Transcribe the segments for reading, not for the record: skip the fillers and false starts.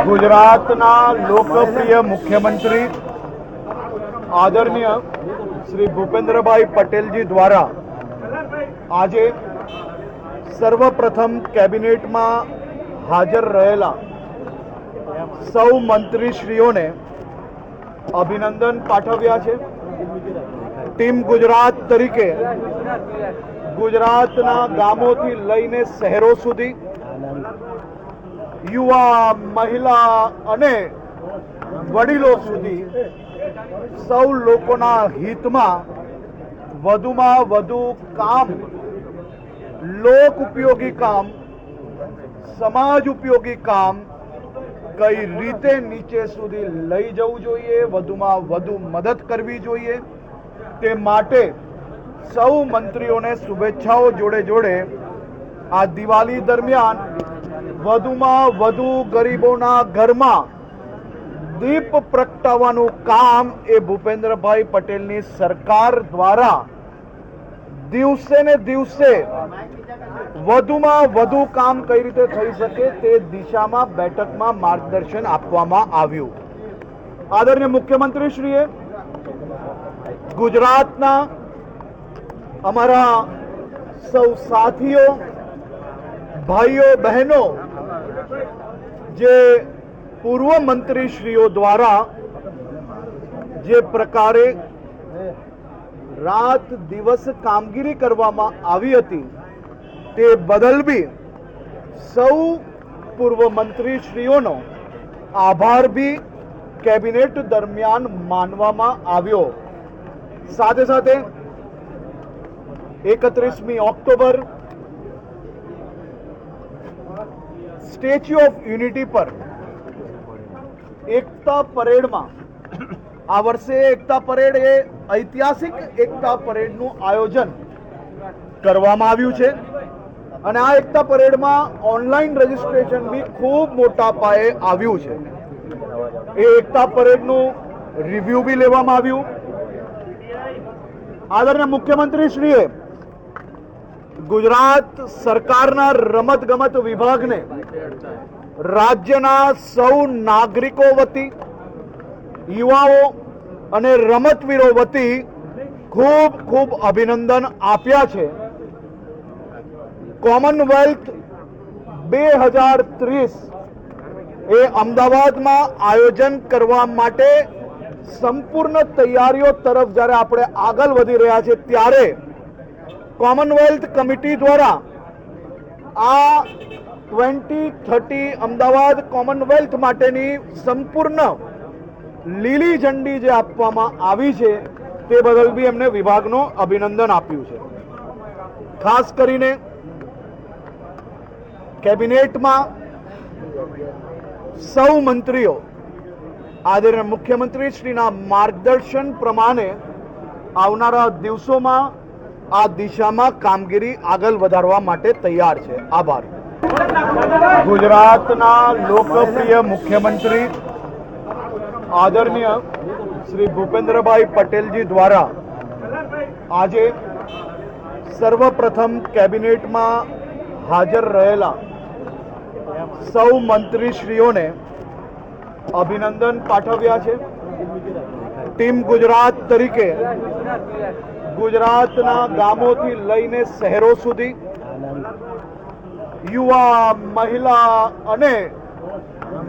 ગુજરાતના લોકપ્રિય મુખ્યમંત્રી આદરણીય શ્રી ભૂપેન્દ્રભાઈ પટેલજી દ્વારા આજે સર્વપ્રથમ કેબિનેટમાં હાજર રહેલા સૌ મંત્રીશ્રીઓને અભિનંદન પાઠવ્યા છે। ટીમ ગુજરાત તરીકે ગુજરાતના ગામોથી લઈને શહેરો સુધી યુવા, મહિલા અને વડીલો સુધી સૌ લોકોના હિતમાં વધુમાં વધુ કામ, લોક ઉપયોગી કામ, સમાજ ઉપયોગી કામ કઈ રીતે નીચે સુધી લઈ જવું જોઈએ, વધુમાં વધુ મદદ કરવી જોઈએ, તે માટે સૌ મંત્રીઓને શુભેચ્છાઓ જોડે જોડે આ દિવાળી દરમિયાન વધુમાં વધુ ગરીબોના ઘરમાં દીપ પ્રગટાવવાનું કામ એ ભૂપેન્દ્રભાઈ પટેલની સરકાર દ્વારા દિવસે ને દિવસે વધુમાં વધુ કામ કઈ રીતે થઈ શકે તે દિશામાં બેઠકમાં માર્ગદર્શન આપવામાં આવ્યું। આદરણીય મુખ્યમંત્રીશ્રીએ ગુજરાતના અમારા સૌ સાથીઓ, ભાઈઓ, બહેનો, જે પૂર્વ મંત્રીશ્રીઓ દ્વારા જે પ્રકારે રાત દિવસ કામગીરી કરવામાં આવી હતી તે બદલ બી સૌ પૂર્વ મંત્રીશ્રીઓનો આભાર બી કેબિનેટ દરમિયાન માનવામાં આવ્યો। સાથે સાથે 31મી ઓક્ટોબર સ્ટેચ્યુ ઓફ યુનિટી પર એકતા પરેડમાં આ વર્ષે એકતા પરેડ એ ઐતિહાસિક એકતા પરેડનું આયોજન કરવામાં આવ્યું છે અને આ એકતા પરેડમાં ઓનલાઈન રજીસ્ટ્રેશન બી ખૂબ મોટા પાયે આવ્યું છે। એ એકતા પરેડનું રિવ્યુ બી લેવામાં આવ્યું। આદરણીય મુખ્યમંત્રીશ્રીએ ગુજરાત સરકારના રમતગમત વિભાગને રાજ્યના સૌ નાગરિકો વતી, યુવાઓ અને રમતવીરો વતી ખૂબ ખૂબ અભિનંદન આપ્યા છે। કોમનવેલ્થ 2030 એ અમદાવાદમાં આયોજન કરવા માટે સંપૂર્ણ તૈયારીઓ તરફ જ્યારે આપણે આગળ વધી રહ્યા છે ત્યારે કોમનવેલ્થ કમિટી દ્વારા આ 2030 અમદાવાદ કોમનવેલ્થ માટેની સંપૂર્ણ લીલી ઝંડી જે આપવામાં આવી છે તે બદલ બી એમને વિભાગનો અભિનંદન આપ્યું છે। ખાસ કરીને કેબિનેટમાં સૌ મંત્રીઓ આદરણીય મુખ્યમંત્રીશ્રીના માર્ગદર્શન પ્રમાણે આવનારા દિવસોમાં આ દિશામાં કામગીરી આગળ વધારવા માટે તૈયાર છે। આભાર। ગુજરાતના લોકપ્રિય મુખ્યમંત્રી આદરણીય શ્રી ભૂપેન્દ્રભાઈ પટેલજી દ્વારા આજે સર્વપ્રથમ કેબિનેટમાં હાજર રહેલા સૌ મંત્રીશ્રીઓને અભિનંદન પાઠવ્યા છે। ટીમ ગુજરાત તરીકે ગુજરાતના ગામોથી લઈને શહેરો સુધી યુવા, મહિલા અને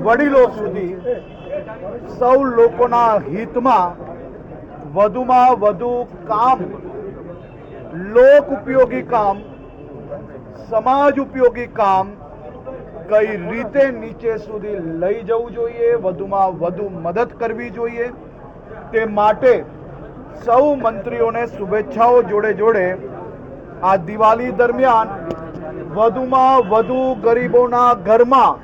વડીલો સુધી સૌ લોકોના હિતમાં વધુમાં વધુ કામ, લોક ઉપયોગી કામ, સમાજ ઉપયોગી કામ કઈ રીતે નીચે સુધી લઈ જવું જોઈએ, વધુમાં વધુ મદદ કરવી જોઈએ, તે માટે સૌ મંત્રીઓને શુભેચ્છાઓ જોડે જોડે આ દિવાળી દરમિયાન વધુમાં વધુ ગરીબોના ઘરમાં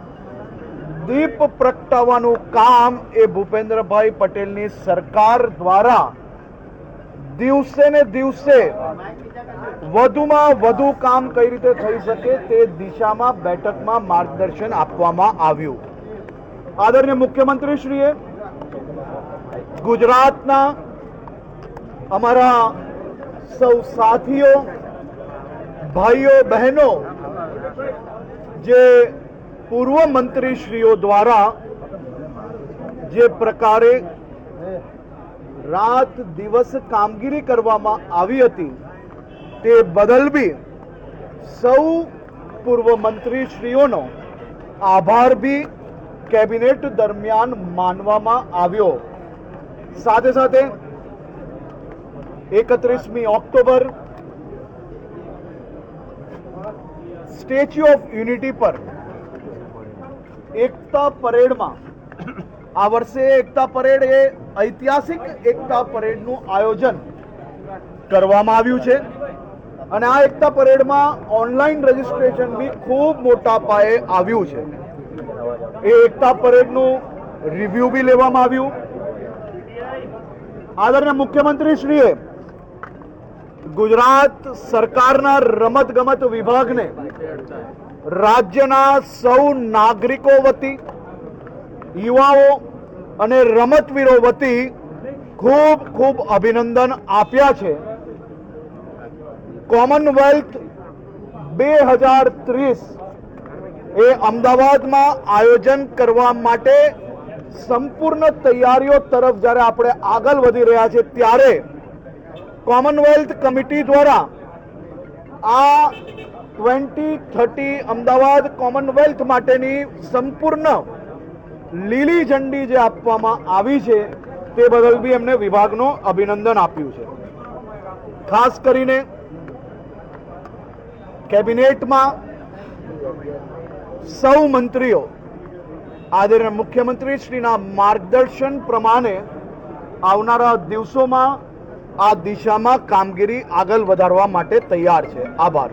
દીપ પ્રગટાવવાનું કામ એ ભૂપેન્દ્રભાઈ પટેલની સરકાર દ્વારા દિવસે ને દિવસે વધુમાં વધુ કામ કઈ રીતે થઈ શકે તે દિશામાં બેઠકમાં માર્ગદર્શન આપવામાં આવ્યું। આદરણીય મુખ્યમંત્રીશ્રીએ ગુજરાતના અમારા સૌ સાથીઓ, ભાઈઓ, બહેનો, જે પૂર્વ મંત્રીશ્રીઓ દ્વારા જે પ્રકારે રાત દિવસ કામગીરી કરવામાં આવી હતી તે બદલ બી સૌ પૂર્વ મંત્રીશ્રીઓનો આભાર બી કેબિનેટ દરમિયાન માનવામાં આવ્યો. સાથે સાથે 31મી ઓક્ટોબર સ્ટેચ્યુ ઓફ યુનિટી પર એકતા પરેડમાં આ વર્ષે એકતા પરેડ એ ઐતિહાસિક એકતા પરેડનું આયોજન કરવામાં આવ્યું છે અને આ એકતા પરેડમાં ઓનલાઈન રજીસ્ટ્રેશન બી ખૂબ મોટા પાયે આવ્યું છે. એ એકતા પરેડનું રિવ્યુ બી લેવામાં આવ્યું. આદરણીય મુખ્યમંત્રીશ્રીએ ગુજરાત સરકારના રમતગમત વિભાગને રાજ્યના સૌ નાગરિકો વતી, યુવાઓ અને રમતવીરો વતી ખૂબ ખૂબ અભિનંદન આપ્યા છે. કોમનવેલ્થ 2030 એ અમદાવાદમાં આયોજન કરવા માટે સંપૂર્ણ તૈયારીઓ તરફ જ્યારે આપણે આગળ વધી રહ્યા છે ત્યારે કોમનવેલ્થ કમિટી દ્વારા આ 2030 અમદાવાદ કોમનવેલ્થ માટેની સંપૂર્ણ લીલી ઝંડી જે આપવામાં આવી છે તે બદલ બી એમને વિભાગનો અભિનંદન આપ્યું છે. ખાસ કરીને કેબિનેટમાં સૌ મંત્રીઓ આદરણીય મુખ્યમંત્રીશ્રીના માર્ગદર્શન પ્રમાણે આવનારા દિવસોમાં આ દિશામાં કામગીરી આગળ વધારવા માટે તૈયાર છે. આભાર.